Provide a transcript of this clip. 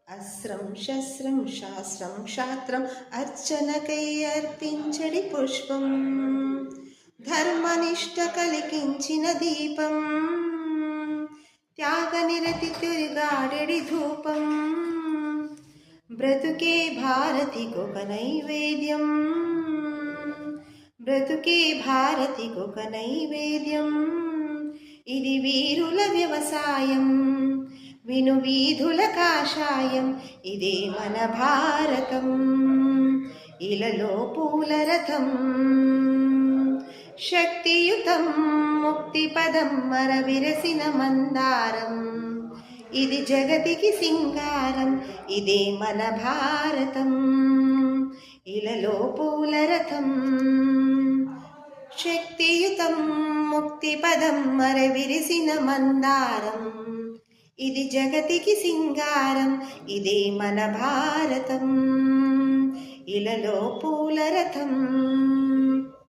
అస్త్రం శస్త్రం శాస్త్రం క్షాత్రం అర్చనకై అర్పించడి పుష్పం ధర్మనిష్ట కలికించిన దీపం త్యాగనిరతి తిరుగాడెడి ధూపం బ్రతుకే భారతికొక నైవేద్యం బ్రతుకే భారతికొక నైవేద్యం ఇది వీరుల వ్యవసాయం విను వీధుల కాషాయం ఇదే మన భారతం ఇలలో పూల రథం శక్తియుతం ముక్తిపదం మరవిరసిన మందారం ఇది జగతికి సింగారం ఇదే మన భారతం ఇలలో పూల రథం శక్తియుతం ముక్తిపదం మరవిరిసిన మందారం ఇది జగతికి సింగారం ఇదే మన భారతం ఇలలో పూల రథం